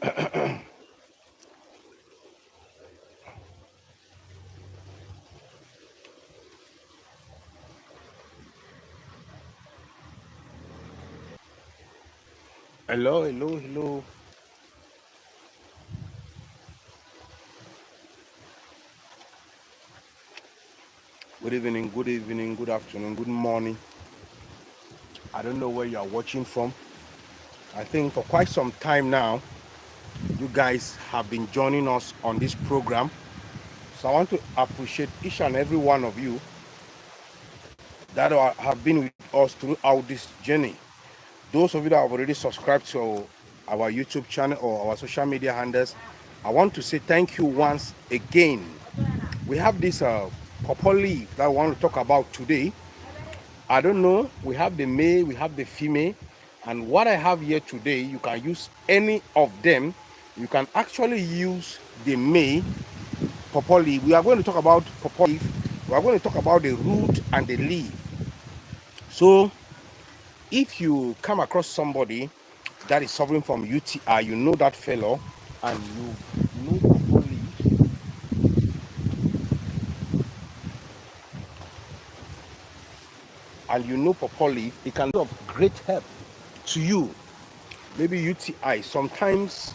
Hello, hello, hello. Good evening, good afternoon, good morning. I don't know where you are watching from. I think for quite some time now, you guys have been joining us on this program. So I want to appreciate each and every one of you that have been with us throughout this journey. Those of you that have already subscribed to our YouTube channel or our social media handles, I want to say thank you once again. We have this purple leaf that I want to talk about today. I don't know. We have the male, we have the female, and what I have here today, you can use any of them. You can actually use the male pawpaw leaf. We are going to talk about pawpaw leaf. We are going to talk about the root and the leaf. So, if you come across somebody that is suffering from UTI, you know that fellow, and you know pawpaw leaf, and you know pawpaw leaf, it can be of great help to you. Maybe UTI. Sometimes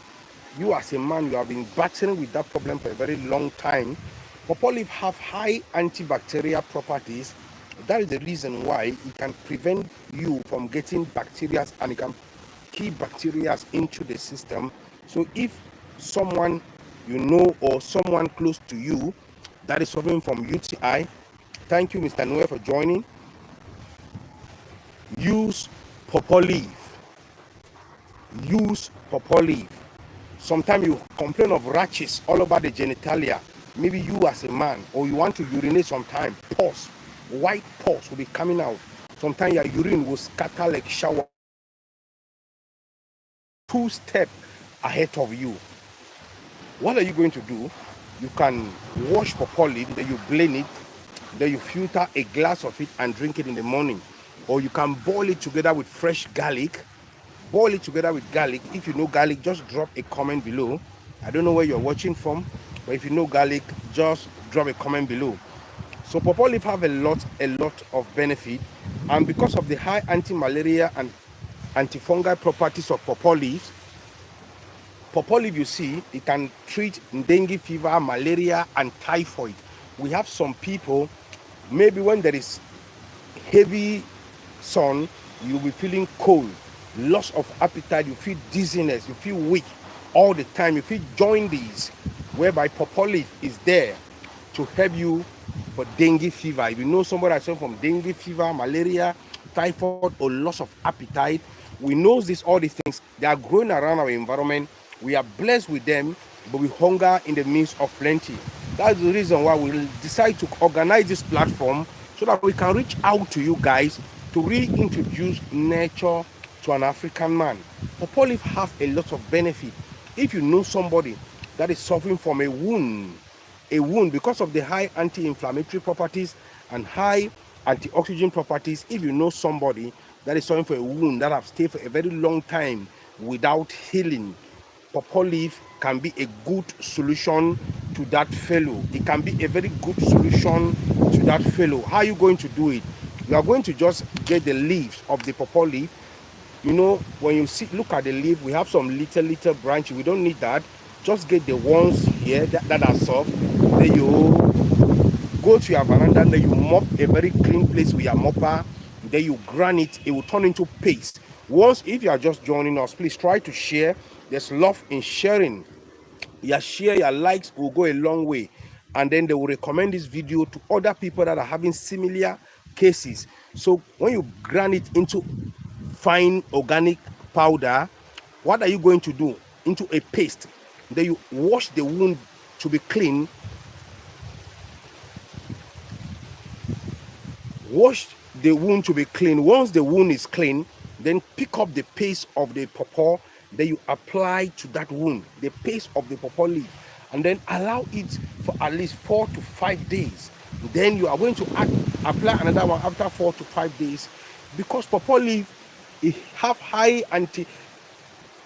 you as a man, you have been battling with that problem for a very long time. Pawpaw leaf have high antibacterial properties. That is the reason why it can prevent you from getting bacteria, and it can keep bacteria into the system. So if someone you know or someone close to you that is suffering from UTI, thank you, Mr. Noel, for joining. Use pawpaw leaf. Use pawpaw leaf. Sometimes you complain of rashes all over the genitalia. Maybe you as a man, or you want to urinate sometime, pus, white pus will be coming out. Sometimes your urine will scatter like shower. 2 steps ahead of you. What are you going to do? You can wash pawpaw leaf, then you blend it, then you filter a glass of it and drink it in the morning. Or you can boil it together with fresh garlic. Boil it together with garlic. If you know garlic, just drop a comment below. I don't know where you're watching from, but if you know garlic, just drop a comment below. So pawpaw leaf have a lot of benefit, and because of the high anti-malaria and antifungal properties of pawpaw leaves, you see, it can treat dengue fever, malaria, and typhoid. We have some people, maybe when there is heavy sun, you'll be feeling cold, loss of appetite, you feel dizziness, you feel weak all the time, you feel jaundice, whereby pawpaw leaf is there to help you for dengue fever. If you know somebody that's suffering from dengue fever, malaria, typhoid, or loss of appetite, we know this, all these things, they are growing around our environment. We are blessed with them, but we hunger in the midst of plenty. That's the reason why we decide to organize this platform so that we can reach out to you guys to reintroduce nature to an African man. Pawpaw leaf have a lot of benefit. If you know somebody that is suffering from a wound because of the high anti-inflammatory properties and high antioxidant properties, if you know somebody that is suffering from a wound that have stayed for a very long time without healing, pawpaw leaf can be a good solution to that fellow. It can be a very good solution to that fellow. How are you going to do it? You are going to just get the leaves of the pawpaw leaf. You know, when you look at the leaf, we have some little branches. We don't need that. Just get the ones here that are soft. Then you go to your veranda, then you mop a very clean place with your mopper. Then you grind it. It will turn into paste. Once, if you are just joining us, please try to share. There's love in sharing. Your share, your likes will go a long way, and then they will recommend this video to other people that are having similar cases. So when you grind it into fine organic powder, what are you going to do? Into a paste. Then you wash the wound to be clean. Wash the wound to be clean. Once the wound is clean, then pick up the paste of the pawpaw. Then you apply to that wound the paste of the pawpaw leaf, and then allow it for at least 4 to 5 days. Then you are going to apply another one after 4 to 5 days, because pawpaw leaf, it have high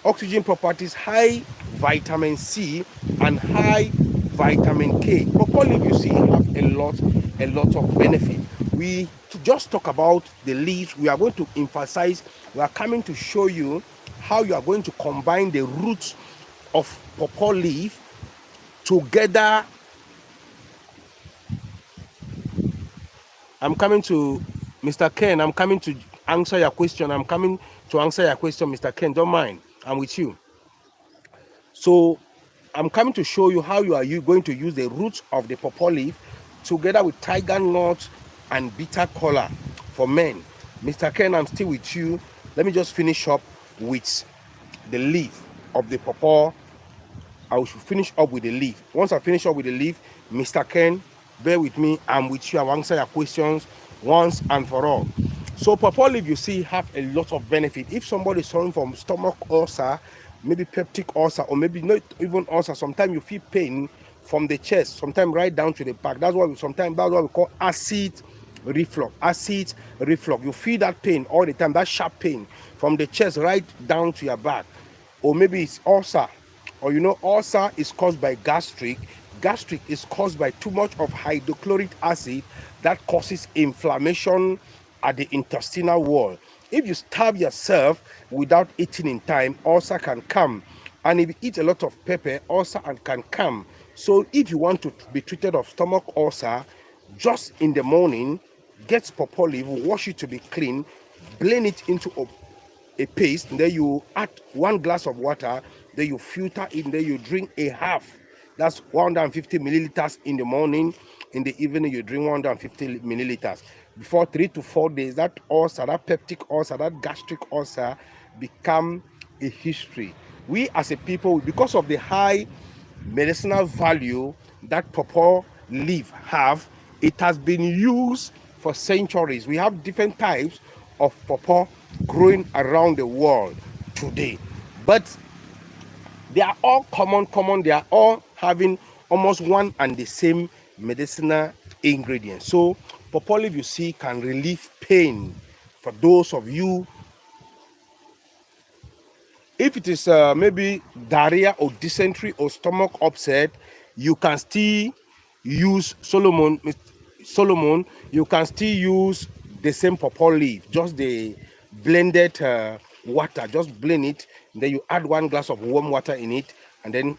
oxygen properties, high vitamin C, and high vitamin K. Pawpaw leaf, you see, have a lot of benefit. We just talk about the leaves. We are going to emphasize, we are coming to show you how you are going to combine the roots of pawpaw leaf together. I'm coming to Mr. Ken. I'm coming to answer your question. I'm coming to answer your question, Mr. Ken. Don't mind. I'm with you. So I'm coming to show you how you are going to use the roots of the pawpaw leaf together with tiger nut and bitter kola for men. Mr. Ken, I'm still with you. Let me just finish up with the leaf of the pawpaw. I should finish up with the leaf. Once I finish up with the leaf, Mr. Ken, bear with me. I'm with you. I'll answer your questions once and for all. So pawpaw leaf, you see, have a lot of benefit. If somebody is suffering from stomach ulcer, maybe peptic ulcer, or maybe not even ulcer, sometimes you feel pain from the chest, sometimes right down to the back. That's what we call acid reflux. Acid reflux. You feel that pain all the time, that sharp pain from the chest right down to your back. Or maybe it's ulcer. Or ulcer is caused by gastric. Gastric is caused by too much of hydrochloric acid that causes inflammation at the intestinal wall. If you starve yourself without eating in time, ulcer can come. And if you eat a lot of pepper, ulcer can come. So if you want to be treated of stomach ulcer, just in the morning, get pawpaw leaf, wash it to be clean, blend it into a paste, and then you add 1 glass of water, then you filter it, and then you drink a half. That's 150 milliliters in the morning. In the evening, you drink 150 milliliters. Before 3 to 4 days, that ulcer, that peptic ulcer, that gastric ulcer become a history. We as a people, because of the high medicinal value that pawpaw leaf have, it has been used for centuries. We have different types of pawpaw growing around the world today, but they are all common. They are all having almost one and the same medicinal ingredient. So pawpaw leaf, you see, can relieve pain for those of you. If it is maybe diarrhea or dysentery or stomach upset, you can still use Solomon. You can still use the same pawpaw leaf, just the blended water. Just blend it, and then you add 1 glass of warm water in it, and then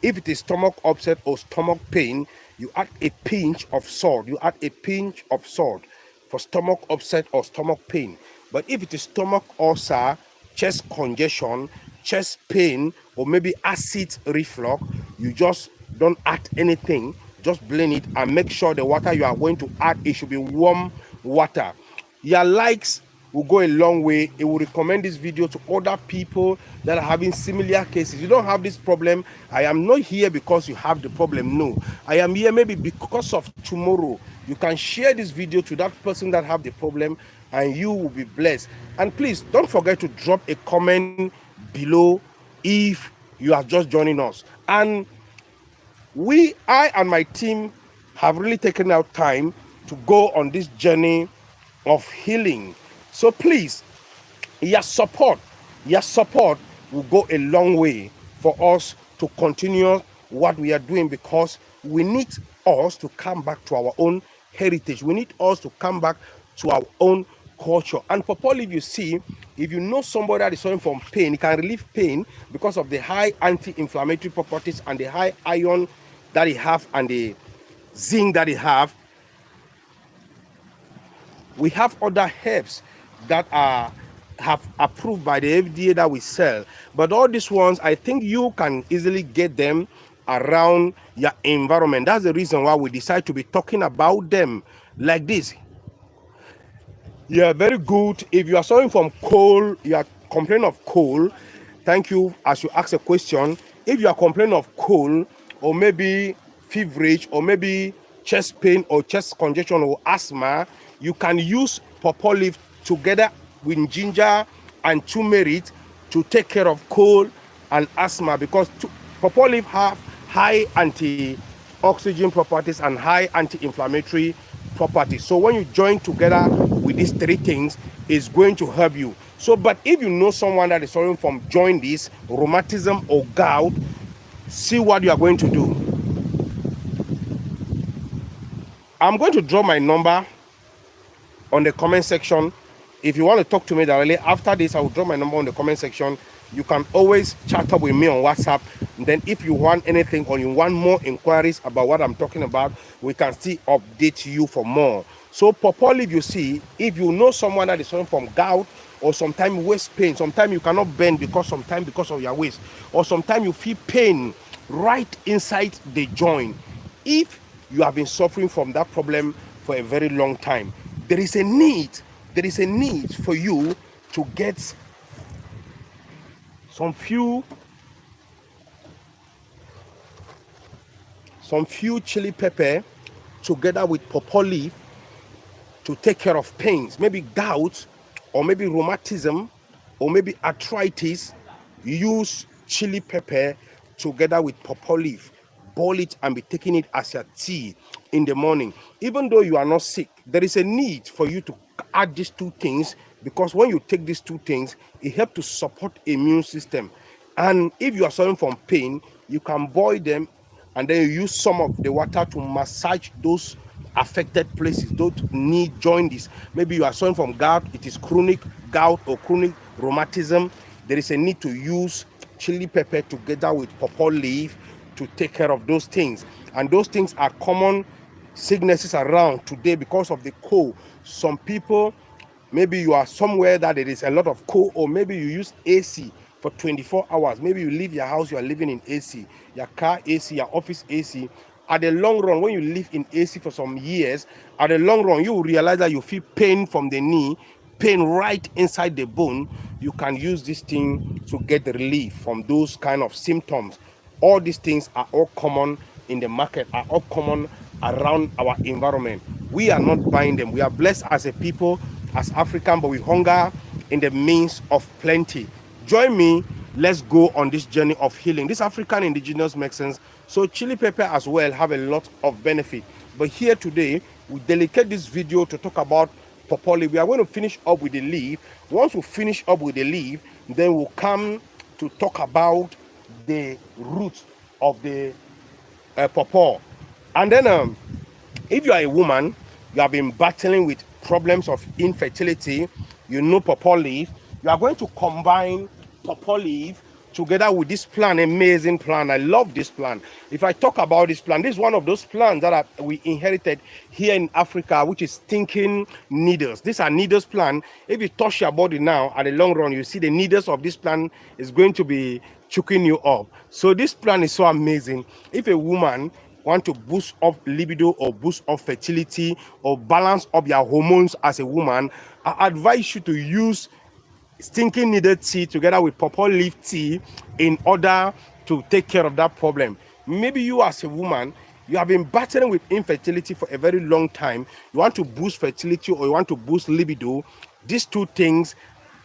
if it is stomach upset or stomach pain, you add a pinch of salt. You add a pinch of salt for stomach upset or stomach pain. But if it is stomach ulcer, chest congestion, chest pain, or maybe acid reflux, you just don't add anything. Just blend it and make sure the water you are going to add, it should be warm water. Your likes will go a long way. It will recommend this video to other people that are having similar cases. You don't have this problem. I am not here because you have the problem. No, I am here maybe because of tomorrow. You can share this video to that person that have the problem, and you will be blessed. And please don't forget to drop a comment below if you are just joining us. And I and my team have really taken out time to go on this journey of healing. So please, your support will go a long way for us to continue what we are doing, because we need us to come back to our own heritage. We need us to come back to our own culture. And pawpaw leaf, you see, if you know somebody that is suffering from pain, it can relieve pain because of the high anti-inflammatory properties and the high iron that it have and the zinc that it have. We have other herbs that have approved by the FDA that we sell, but all these ones, I think you can easily get them around your environment. That's the reason why we decide to be talking about them like this. Yeah, very good. If you are suffering from cold, you are complaining of cold, thank you as you ask a question. If you are complaining of cold, or maybe feverish, or maybe chest pain or chest congestion or asthma, you can use pawpaw leaf together with ginger and turmeric to take care of cold and asthma, because pawpaw leaf have high anti-oxygen properties and high anti-inflammatory properties. So when you join together with these three things is going to help you. So, but if you know someone that is suffering from jaundice, rheumatism, or gout, see what you are going to do. I'm going to drop my number on the comment section. If you want to talk to me directly after this, I will drop my number on the comment section. You can always chat up with me on WhatsApp. And then if you want anything or you want more inquiries about what I'm talking about, we can still update you for more. So pawpaw leaf, you see, if you know someone that is suffering from gout, or sometimes waist pain, sometimes you cannot bend because of your waist, or sometimes you feel pain right inside the joint. If you have been suffering from that problem for a very long time, there is a need for you to get some few chili pepper together with pawpaw leaf to take care of pains, maybe gout, or maybe rheumatism, or maybe arthritis. Use chili pepper together with pawpaw leaf, boil it and be taking it as your tea in the morning. Even though you are not sick, there is a need for you to add these two things, because when you take these two things, it helps to support immune system. And if you are suffering from pain, you can boil them and then you use some of the water to massage those affected places, those need jaundice. Maybe you are suffering from gout, it is chronic gout or chronic rheumatism. There is a need to use chili pepper together with pawpaw leaf to take care of those things. And those things are common sicknesses around today because of the cold. Some people, maybe you are somewhere that there is a lot of cold, or maybe you use AC for 24 hours. Maybe you leave your house, you are living in AC, your car AC, your office AC. At the long run, when you live in AC for some years, at the long run, you will realize that you feel pain from the knee, pain right inside the bone. You can use this thing to get relief from those kind of symptoms. All these things are all common in the market, are all common around our environment. We are not buying them. We are blessed as a people, as African, but we hunger in the means of plenty. Join me. Let's go on this journey of healing. This African indigenous medicines. So chili pepper as well have a lot of benefit. But here today, we dedicate this video to talk about pawpaw leaf. We are going to finish up with the leaf. Once we finish up with the leaf, then we'll come to talk about the roots of the pawpaw. And then if you are a woman, you have been battling with problems of infertility, you know pawpaw leaf, you are going to combine pawpaw leaf together with this plant, amazing plant. I love this plant. If I talk about this plant, this is one of those plants that we inherited here in Africa, which is stinking needles. These are needles plant. If you touch your body now, at the long run, you see the needles of this plant is going to be choking you up. So this plant is so amazing. If a woman want to boost up libido or boost up fertility or balance up your hormones as a woman, I advise you to use stinking needle tea together with pawpaw leaf tea in order to take care of that problem. Maybe you as a woman, you have been battling with infertility for a very long time. You want to boost fertility or you want to boost libido. These two things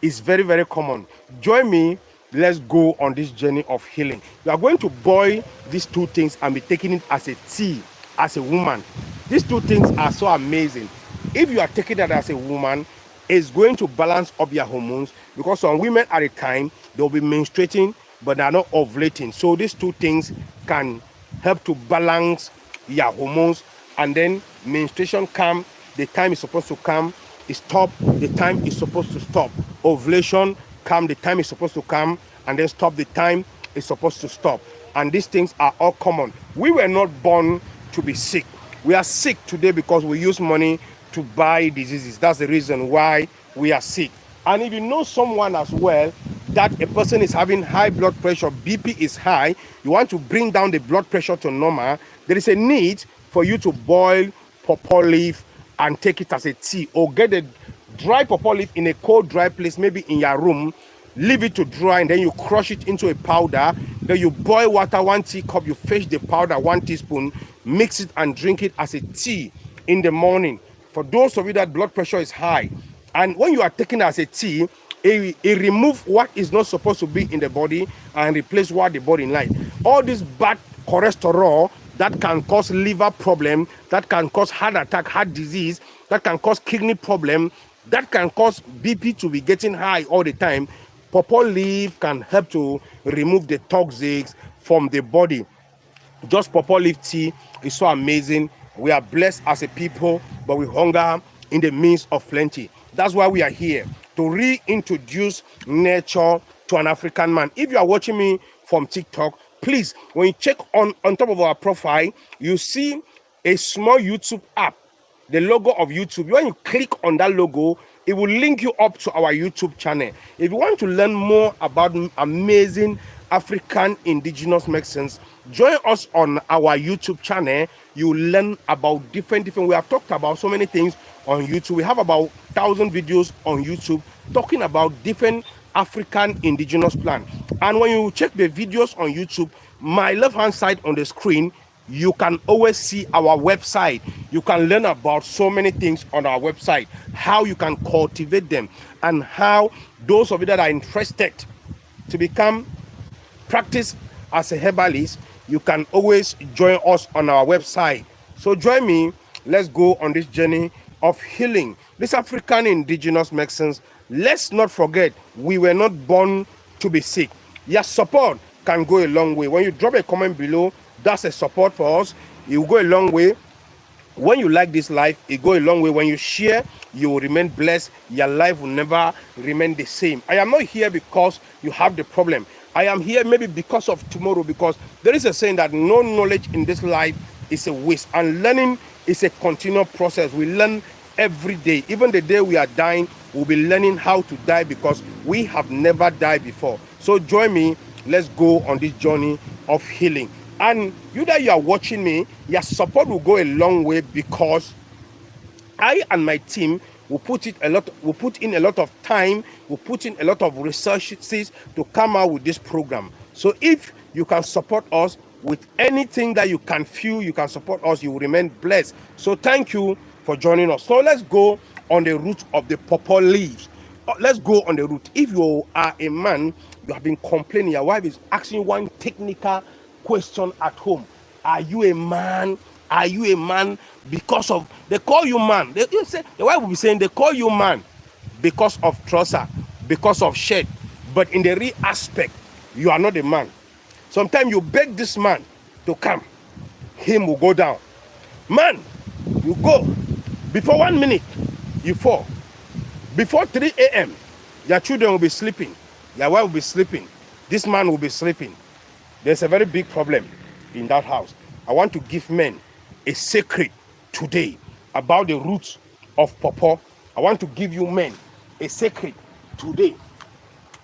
is very, very common. Join me. Let's go on this journey of healing. You are going to boil these two things and be taking it as a tea as a woman. These two things are so amazing. If you are taking that as a woman, it's going to balance up your hormones, because some women at a time, they'll be menstruating, but they're not ovulating. So these two things can help to balance your hormones, and then menstruation come, the time is supposed to come, it stop, the time is supposed to stop. Ovulation come, the time is supposed to come, and then stop, the time is supposed to stop. And these things are all common. We were not born to be sick. We are sick today because we use money to buy diseases. That's the reason why we are sick. And if you know someone as well that a person is having high blood pressure, BP is high, you want to bring down the blood pressure to normal, there is a need for you to boil pawpaw leaf and take it as a tea, or get a dry pawpaw leaf in a cold, dry place, maybe in your room, leave it to dry, and then you crush it into a powder. Then you boil water 1 teacup, you fetch the powder 1 teaspoon, mix it and drink it as a tea in the morning. For those of you that blood pressure is high, and when you are taking it as a tea, it removes what is not supposed to be in the body and replace what the body likes. All this bad cholesterol that can cause liver problem, that can cause heart attack, heart disease, that can cause kidney problem, that can cause BP to be getting high all the time, pawpaw leaf can help to remove the toxics from the body. Just pawpaw leaf tea is so amazing. We are blessed as a people, but we hunger in the midst of plenty. That's why we are here, to reintroduce nature to an African man. If you are watching me from TikTok, please, when you check on top of our profile, you see a small YouTube app, the logo of YouTube. When you click on that logo, it will link you up to our YouTube channel. If you want to learn more about amazing African indigenous medicines, join us on our YouTube channel. You learn about different. We have talked about so many things on YouTube. We have about 1,000 videos on YouTube talking about different African indigenous plants. And when you check the videos on YouTube, my left hand side on the screen, you can always see our website. You can learn about so many things on our website, how you can cultivate them, and how those of you that are interested to become practice as a herbalist, you can always join us on our website. So join me. Let's go on this journey of healing. This African indigenous medicines, let's not forget, we were not born to be sick. Your support can go a long way. When you drop a comment below, that's a support for us. It will go a long way. When you like this life, it go a long way. When you share, you will remain blessed. Your life will never remain the same. I am not here because you have the problem. I am here maybe because of tomorrow, because there is a saying that no knowledge in this life is a waste, and learning is a continual process. We learn every day. Even the day we are dying, we'll be learning how to die, because we have never died before. So join me. Let's go on this journey of healing. And you that you are watching me, your support will go a long way, because I and my team will put in a lot of time, will put in a lot of researches to come out with this program. So if you can support us with anything that you can feel, you can support us, you will remain blessed. So thank you for joining us. So let's go on the root of the pawpaw leaves. Let's go on the root. If you are a man, you have been complaining, your wife is asking you one technical question at home. Are you a man? Are you a man? Because of, they call you man. You say, the wife will be saying they call you man because of trouser, because of shirt. But in the real aspect, you are not a man. Sometimes you beg this man to come, him will go down. Man, you go. Before 1 minute, you fall. Before 3 a.m., your children will be sleeping. Your wife will be sleeping. This man will be sleeping. There's a very big problem in that house. I want to give men a secret today about the roots of pawpaw. I want to give you men a secret today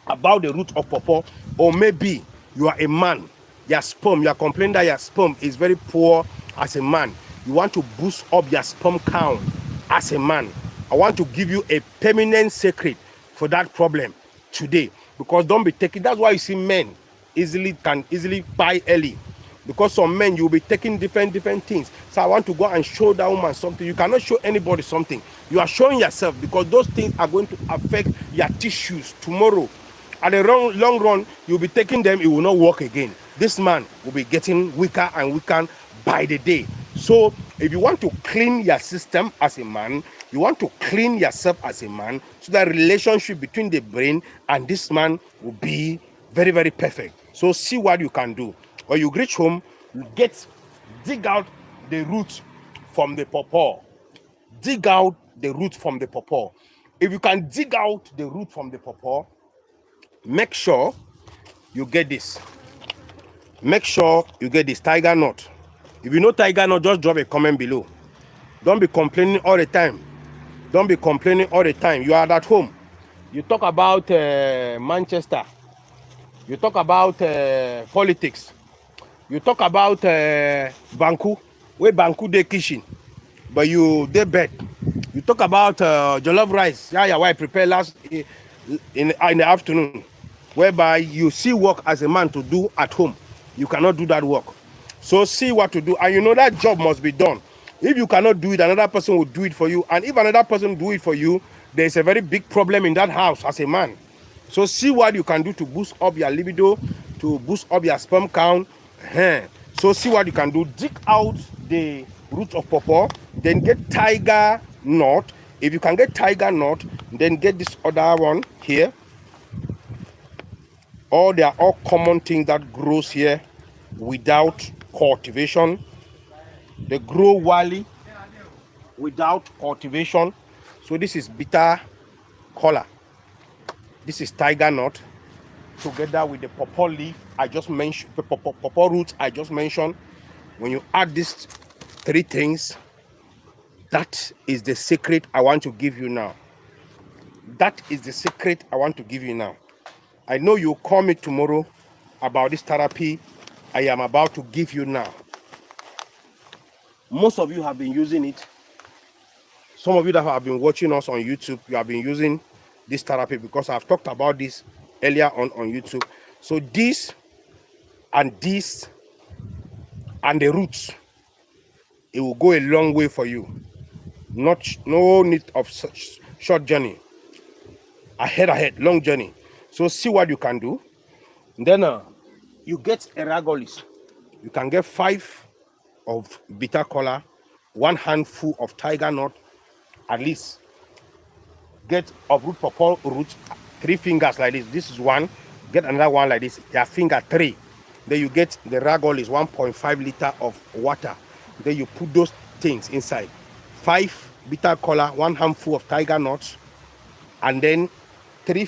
about the root of pawpaw. Or maybe you are a man, your sperm, you are complaining that your sperm is very poor as a man. You want to boost up your sperm count as a man. I want to give you a permanent secret for that problem today. Because don't be taking, that's why you see men can easily buy early, because some men, you'll be taking different things. So I want to go and show that woman something. You cannot show anybody something. You are showing yourself, because those things are going to affect your tissues tomorrow. At the long run, you'll be taking them, it will not work again. This man will be getting weaker and weaker by the day. So if you want to clean your system as a man, you want to clean yourself as a man, so that relationship between the brain and this man will be very, very perfect. So see what you can do. When you reach home, dig out the root from the pawpaw. Dig out the root from the pawpaw. If you can dig out the root from the pawpaw, make sure you get this. Make sure you get this tiger nut. If you know tiger nut, just drop a comment below. Don't be complaining all the time. Don't be complaining all the time. You are at home. You talk about Manchester. You talk about politics. You talk about Banku. Where Banku dey kitchen, but you dey bed. You talk about jollof rice. Yeah, your wife prepare last in the afternoon, whereby you see work as a man to do at home. You cannot do that work. So see what to do, and you know that job must be done. If you cannot do it, another person will do it for you. And if another person do it for you, there is a very big problem in that house as a man. So see what you can do to boost up your libido, to boost up your sperm count. So see what you can do. Dig out the root of pawpaw, then get tiger nut, If you can get tiger nut, then get this other one here. All they are all common things that grows here without cultivation. They grow wildly without cultivation. So this is bitter color. This is tiger nut together with the pawpaw leaf I just mentioned, the pawpaw roots I just mentioned. When you add these three things, that is the secret I want to give you now. That is the secret I want to give you now. I know you'll call me tomorrow about this therapy I am about to give you now. Most of you have been using it. Some of you that have been watching us on YouTube, you have been using this therapy because I've talked about this earlier on YouTube. So this and the roots, it will go a long way for you. No need of such short journey. Ahead, long journey. So see what you can do. Then you get a ragolis. You can get 5 of bitter color, 1 handful of tiger nut, at least. Get uproot pawpaw root, 3 fingers like this. This is 1. Get another one like this. Your finger 3. Then you get the ragolis, 1.5 liter of water. Then you put those things inside. 5 bitter color, 1 handful of tiger nuts, and then 3.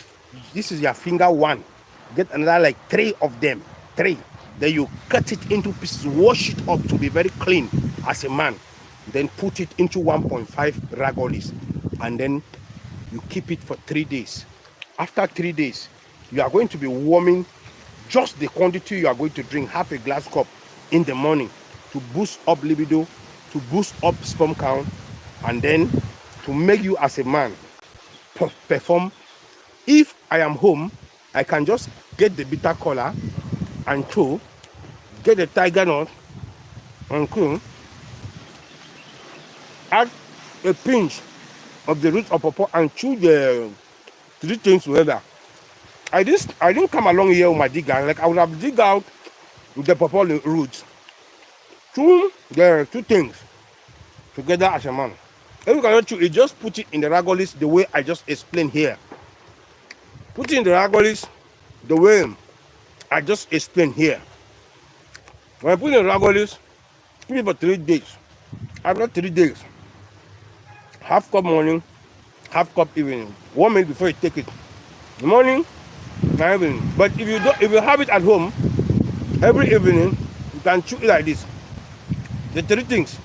This is your finger 1. Get another like 3 of them. 3. Then you cut it into pieces, wash it up to be very clean as a man. Then put it into 1.5 ragolis, and then you keep it for 3 days. After 3 days, you are going to be warming just the quantity you are going to drink, half a glass cup in the morning, to boost up libido, to boost up sperm count, and then to make you as a man perform. If I am home, I can just get the bitter color and get the tiger nut and add a pinch of the root of pawpaw and chew the 3 things together. I didn't come along here with my digger. Like I would have dig out the pawpaw roots, chew the 2 things together as a man. If you cannot chew it, just put it in the ragolis the way I just explained here. Put it in the ragolis the way I just explained here. When I put it in the ragolis, keep it for 3 days. After 3 days, half cup morning, half cup evening. 1 minute before you take it. Morning and evening. But if you have it at home, every evening you can chew it like this. The 3 things.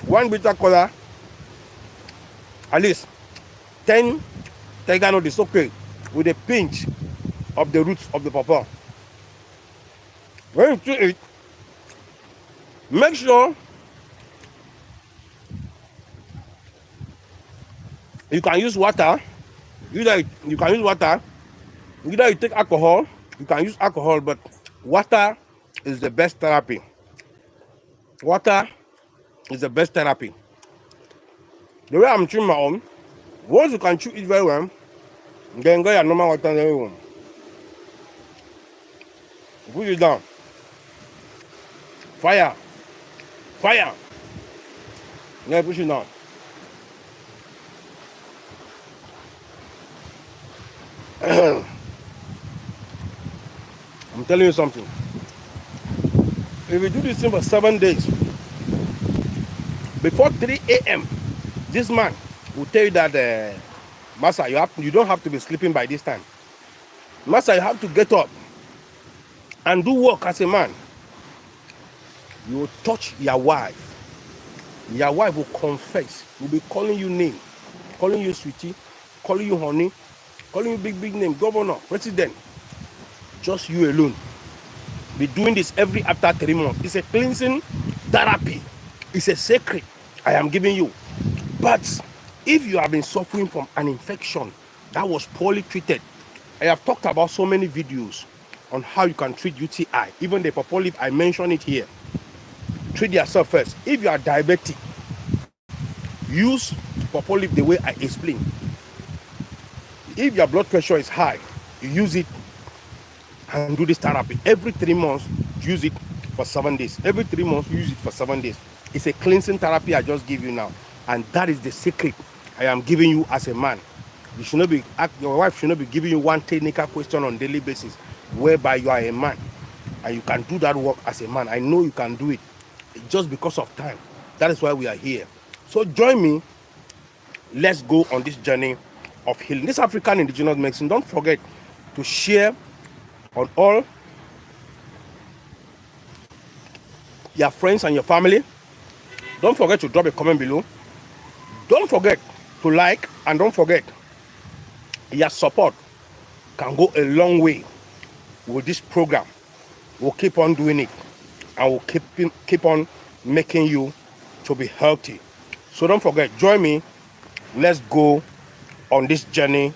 1 bitter color, at least 10 tiger nut is okay, with a pinch of the roots of the pawpaw. When you chew it, make sure you can use water. Either you can use water, either you take alcohol, you can use alcohol, but water is the best therapy. Water is the best therapy. The way I'm chewing my own, once you can chew it very well, then go your normal water in the room. Put it down. Fire. Then push it down. I'm telling you something. If you do this thing for 7 days, before 3 a.m., this man will tell you that, Master, you don't have to be sleeping by this time. Master, you have to get up and do work as a man. You will touch your wife. Your wife will confess, will be calling you name, calling you sweetie, calling you honey, calling you big name, governor, president. Just you alone. Be doing this every after 3 months. It's a cleansing therapy. It's a secret I am giving you. But if you have been suffering from an infection that was poorly treated, I have talked about so many videos on how you can treat UTI. Even the pawpaw leaf, I mentioned it here. Treat yourself first. If you are diabetic, use pawpaw leaf the way I explained. If your blood pressure is high, you use it and do this therapy. Every 3 months, use it for 7 days. Every 3 months, use it for 7 days. It's a cleansing therapy I just give you now. And that is the secret I am giving you as a man. You should not be, your wife should not be giving you one technical question on daily basis, whereby you are a man and you can do that work as a man. I know you can do it, just because of time. That is why we are here. So join me. Let's go on this journey of healing. This African indigenous medicine. Don't forget to share on all your friends and your family. Don't forget to drop a comment below. Don't forget to like, and don't forget, your support can go a long way with this program. We'll keep on doing it, and we'll keep on making you to be healthy. So don't forget, join me. Let's go on this journey